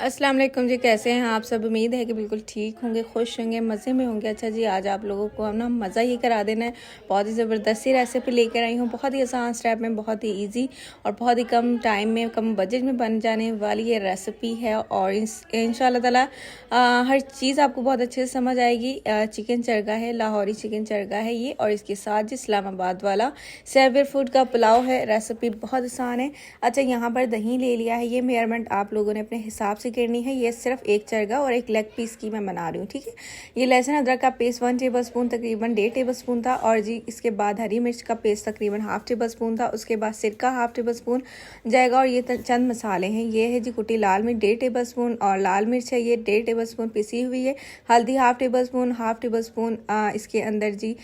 अस्सलाम वालेकुम जी, कैसे हैं आप सब। उम्मीद है कि बिल्कुल ठीक होंगे, खुश होंगे, मज़े में होंगे। अच्छा जी, आज आप लोगों को हम ना मज़ा ही करा देना है। बहुत ही ज़बरदस्ती रेसिपी लेकर आई हूँ, बहुत ही आसान स्टेप में, बहुत ही इजी और बहुत ही कम टाइम में, कम बजट में बन जाने वाली ये रेसिपी है। और इंशाल्लाह ताला हर चीज़ आपको बहुत अच्छे से समझ आएगी। चिकन चरगा है, लाहौरी चिकन चरगा है ये, और इसके साथ जी इस्लामाबाद वाला सेवियर फूड का पुलाव है। रेसिपी बहुत आसान है। अच्छा, यहाँ पर दही ले लिया है, ये मेजरमेंट आप लोगों ने अपने हिसाब से करनी है। ये सिर्फ एक चरगा और एक लेग पीस की मैं बना रही हूँ, ठीक है। ये लहसुन अदरक का पेस्ट 1 टेबल स्पून तकरीबन 1.5 टेबल स्पून था। और जी इसके बाद हरी मिर्च का पेस्ट तकरीबन 1/2 टेबल स्पून था। उसके बाद सिरका 1/2 टेबल स्पून जाएगा। और ये चंद मसाले हैं, ये है जी कुटी लाल मिर्च 1.5 टेबल स्पून, और लाल मिर्च है ये 1.5 टेबल स्पून पिसी हुई है। हल्दी 1/2 टेबल स्पून, 1/2 टेबल स्पून इसके अंदर जी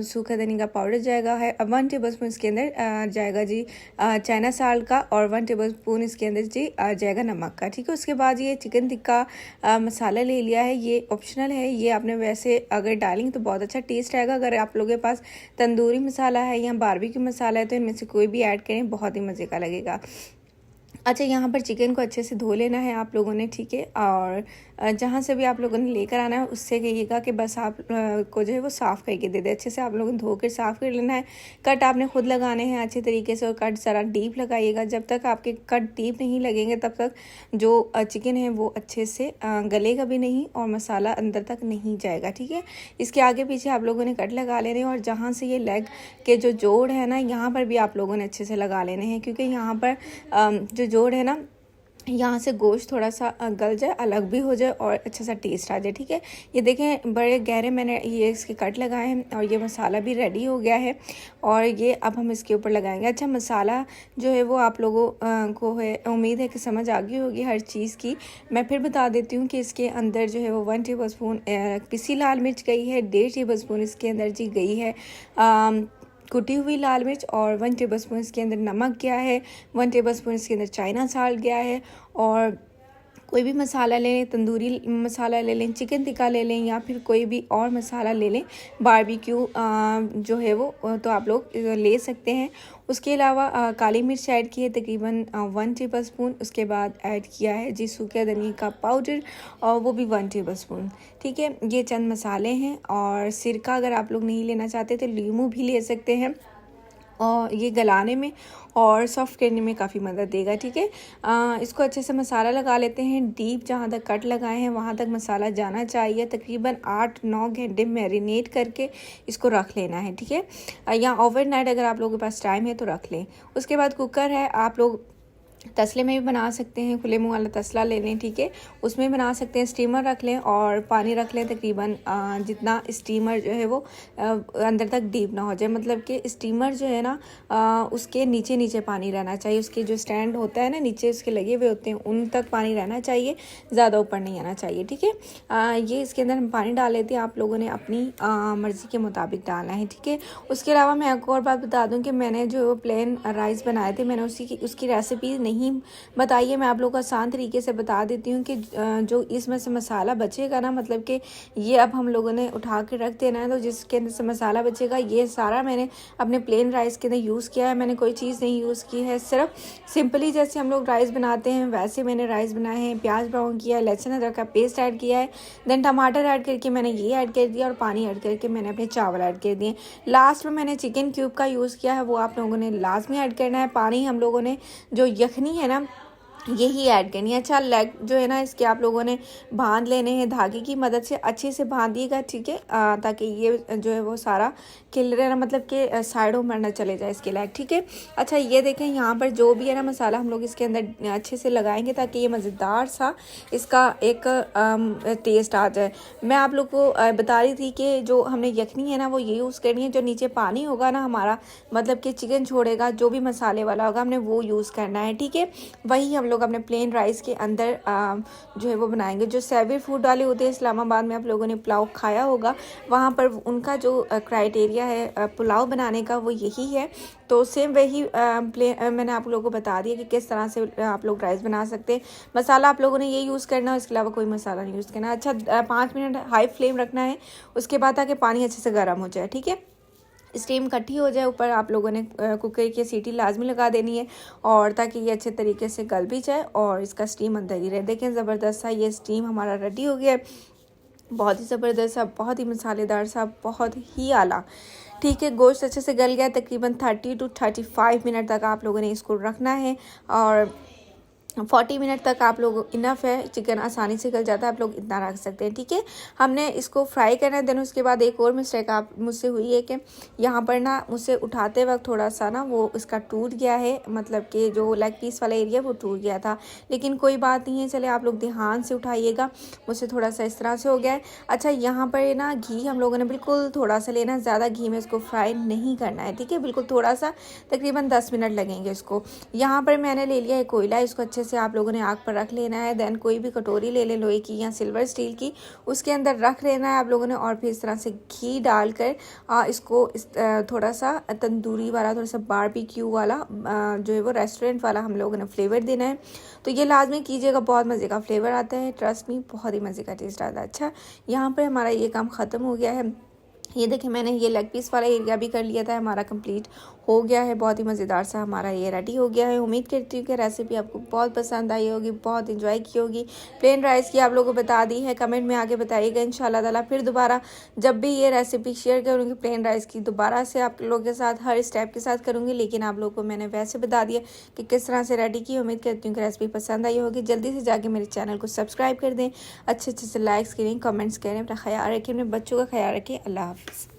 सूखा धनिया का पाउडर जाएगा है। 1 टेबल स्पून इसके अंदर जाएगा जी चाइना साल्ट का, और 1 टेबल स्पून इसके अंदर जी जाएगा नमक का, ठीक है। उसके बाद ये चिकन टिक्का मसाला ले लिया है, ये ऑप्शनल है। ये आपने वैसे अगर डालेंगे तो बहुत अच्छा टेस्ट आएगा। अगर आप लोगों के पास तंदूरी मसाला है या बारबेक्यू मसाला है तो इनमें से कोई भी ऐड करें, बहुत ही मज़े का लगेगा। अच्छा, यहाँ पर चिकन को अच्छे से धो लेना है आप लोगों ने, ठीक है। और जहाँ से भी आप लोगों ने लेकर आना है उससे कहिएगा कि बस आप को जो है वो साफ़ करके दे दे। अच्छे से आप लोगों ने धो कर साफ़ कर लेना है। कट आपने खुद लगाने हैं अच्छे तरीके से, और कट ज़रा डीप लगाइएगा। जब तक आपके कट डीप नहीं लगेंगे तब तक जो चिकन है वो अच्छे से गलेगा भी नहीं और मसाला अंदर तक नहीं जाएगा, ठीक है। इसके आगे पीछे आप लोगों ने कट लगा लेने हैं। और जहाँ से ये लेग के जो जोड़ है ना, यहाँ पर भी आप लोगों ने अच्छे से लगा लेने हैं, क्योंकि यहाँ पर जो जोड़ है ना, यहाँ से गोश्त थोड़ा सा गल जाए, अलग भी हो जाए और अच्छा सा टेस्ट आ जाए, ठीक है। ये देखें बड़े गहरे मैंने ये इसके कट लगाए हैं, और ये मसाला भी रेडी हो गया है। और ये अब हम इसके ऊपर लगाएंगे। अच्छा, मसाला जो है वो आप लोगों को है, उम्मीद है कि समझ आ गई होगी हर चीज़ की। मैं फिर बता देती हूँ कि इसके अंदर जो है वो 1 टेबल स्पून पिसी लाल मिर्च गई है, 1.5 टेबल स्पून इसके अंदर जी गई है कुटी हुई लाल मिर्च, और 1 टेबल स्पून इसके अंदर नमक गया है, 1 टेबल स्पून इसके अंदर चाइना साल्ट गया है। और कोई भी मसाला ले लें, तंदूरी मसाला ले लें, चिकन टिक्का ले लें, या फिर कोई भी और मसाला ले लें, बारबेक्यू जो है वो तो आप लोग ले सकते हैं। उसके अलावा काली मिर्च ऐड की है तकरीबन 1 टेबल स्पून। उसके बाद ऐड किया है जी सूखा धनिया का पाउडर, और वो भी 1 टेबल स्पून, ठीक है। ये चंद मसाले हैं। और सिरका अगर आप लोग नहीं लेना चाहते तो लीमू भी ले सकते हैं, और ये गलाने में और सॉफ्ट करने में काफ़ी मदद देगा, ठीक है। इसको अच्छे से मसाला लगा लेते हैं। डीप जहाँ तक कट लगाए हैं वहाँ तक मसाला जाना चाहिए। तकरीबन 8-9 घंटे मैरिनेट करके इसको रख लेना है, ठीक है। या ओवरनाइट अगर आप लोगों के पास टाइम है तो रख लें। उसके बाद कुकर है, आप लोग तसले में भी बना सकते हैं, खुले मुँह वाला तसला ले लें, ठीक है। उसमें बना सकते हैं। स्टीमर रख लें और पानी रख लें तकरीबन जितना स्टीमर जो है वो अंदर तक डीप ना हो जाए, मतलब कि स्टीमर जो है ना उसके नीचे नीचे पानी रहना चाहिए। उसके जो स्टैंड होता है ना, नीचे उसके लगे हुए होते हैं, उन तक पानी रहना चाहिए, ज़्यादा ऊपर नहीं आना चाहिए, ठीक है। ये इसके अंदर हम पानी डाल लेते हैं, आप लोगों ने अपनी मर्ज़ी के मुताबिक डालना है, ठीक है। उसके अलावा मैं आपको और बात बता दूँ कि मैंने जो प्लेन राइस बनाए थे, मैंने उसकी रेसिपी नहीं बताइए, मैं आप लोगों को आसान तरीके से बता देती हूँ कि जो इसमें से मसाला बचेगा ना, मतलब कि ये अब हम लोगों ने उठा के रख देना है, तो जिसके अंदर से मसाला बचेगा ये सारा मैंने अपने प्लेन राइस के अंदर यूज़ किया है। मैंने कोई चीज़ नहीं यूज़ की है, सिर्फ सिंपली जैसे हम लोग राइस बनाते हैं वैसे मैंने राइस बनाए हैं। प्याज ब्राउन किया है, लहसुन अदरक का पेस्ट ऐड किया है, देन टमाटर ऐड करके मैंने ये ऐड कर दिया, और पानी ऐड करके मैंने अपने चावल ऐड कर दिए। लास्ट में मैंने चिकन क्यूब का यूज़ किया है, वो आप लोगों ने लाजमी ऐड करना है। पानी हम लोगों ने जो यखनी है ना यही ऐड करनी है। अच्छा, लेग जो है ना इसके आप लोगों ने बांध लेने हैं, धागे की मदद से अच्छे से बांधिएगा, ठीक है, ताकि ये जो है वो सारा क्लियर है ना, मतलब कि साइडों में ना चले जाए इसके लेग, ठीक है। अच्छा, ये देखें यहाँ पर जो भी है ना मसाला हम लोग इसके अंदर अच्छे से लगाएंगे ताकि ये मज़ेदार सा इसका एक टेस्ट आ जाए। मैं आप लोग को बता रही थी कि जो हमने यखनी है ना वो ये यूज़ करनी है। जो नीचे पानी होगा ना हमारा, मतलब कि चिकन छोड़ेगा, जो भी मसाले वाला होगा हमने वो यूज़ करना है, ठीक है। वही हम लोग अपने प्लेन राइस के अंदर जो है वो बनाएंगे। जो सेवियर फूड वाले होते हैं, इस्लामाबाद में आप लोगों ने पुलाव खाया होगा, वहाँ पर उनका जो क्राइटेरिया है पुलाव बनाने का वो यही है। तो सेम वही मैंने आप लोगों को बता दिया कि किस तरह से आप लोग राइस बना सकते हैं। मसाला आप लोगों ने ये यूज़ करना है, इसके अलावा कोई मसाला नहीं यूज़ करना। अच्छा, 5 मिनट हाई फ्लेम रखना है, उसके बाद ताकि पानी अच्छे से गर्म हो जाए, ठीक है। स्टीम इकट्ठी हो जाए ऊपर आप लोगों ने कुकर की सीटी लाजमी लगा देनी है, और ताकि ये अच्छे तरीके से गल भी जाए और इसका स्टीम अंदर ही रहे। देखें ज़बरदस्त सा ये स्टीम हमारा रेडी हो गया है, बहुत ही ज़बरदस्त सा, बहुत ही मसालेदार सा, बहुत ही आला। ठीक है, गोश्त अच्छे से गल गया। तकरीबन 30 to 35 मिनट तक आप लोगों ने इसको रखना है, और 40 मिनट तक आप लोग इनफ है, चिकन आसानी से गल जाता है, आप लोग इतना रख सकते हैं। ठीक है, हमने इसको फ्राई करना है। देन उसके बाद एक और मिस्टेक आप मुझसे हुई है कि यहाँ पर ना मुझसे उठाते वक्त थोड़ा सा ना वो इसका टूट गया है, मतलब कि जो लेग पीस वाला एरिया वो टूट गया था, लेकिन कोई बात नहीं है, चले आप लोग ध्यान से उठाइएगा। मुझसे थोड़ा सा इस तरह से हो गया है। अच्छा, यहाँ पर ना घी हम लोगों ने बिल्कुल थोड़ा सा लेना, ज़्यादा घी में इसको फ्राई नहीं करना है। ठीक है, बिल्कुल थोड़ा सा, तकरीबन 10 मिनट लगेंगे इसको। यहाँ पर मैंने ले लिया है कोयला, इसको अच्छे से आप लोगों ने आग पर रख लेना है। देन कोई भी कटोरी ले लें, लोहे की या सिल्वर स्टील की, उसके अंदर रख लेना है आप लोगों ने, और फिर इस तरह से घी डालकर इसको थोड़ा सा तंदूरी वाला, थोड़ा सा बारबेक्यू वाला जो है वो रेस्टोरेंट वाला हम लोगों ने फ्लेवर देना है। तो ये लाजमी कीजिएगा, बहुत मज़े का फ्लेवर आता है, ट्रस्ट मी, बहुत ही मज़े का टेस्ट आता है। अच्छा, यहाँ पर हमारा ये काम ख़त्म हो गया है। ये देखिए, मैंने ये लेग पीस वाला एरिया भी कर लिया था, हमारा कंप्लीट हो गया है। बहुत ही मज़ेदार सा हमारा ये रेडी हो गया है। उम्मीद करती हूँ कि रेसिपी आपको बहुत पसंद आई होगी, बहुत इंजॉय की होगी। प्लेन राइस की आप लोगों को बता दी है, कमेंट में आके बताइएगा। इंशाल्लाह ताला फिर दोबारा जब भी ये रेसिपी शेयर करूँगी प्लेन राइस की, दोबारा से आप लोगों के साथ हर स्टेप के साथ करूँगी, लेकिन आप लोगों को मैंने वैसे बता दिया कि किस तरह से रेडी की। उम्मीद करती हूँ कि रेसिपी पसंद आई होगी। जल्दी से जाके मेरे चैनल को सब्सक्राइब कर दें, अच्छे अच्छे से लाइक्स करें, कमेंट्स करें, अपना ख्याल रखें, अपने बच्चों का ख्याल रखें। अल्लाह हाफ़िज़।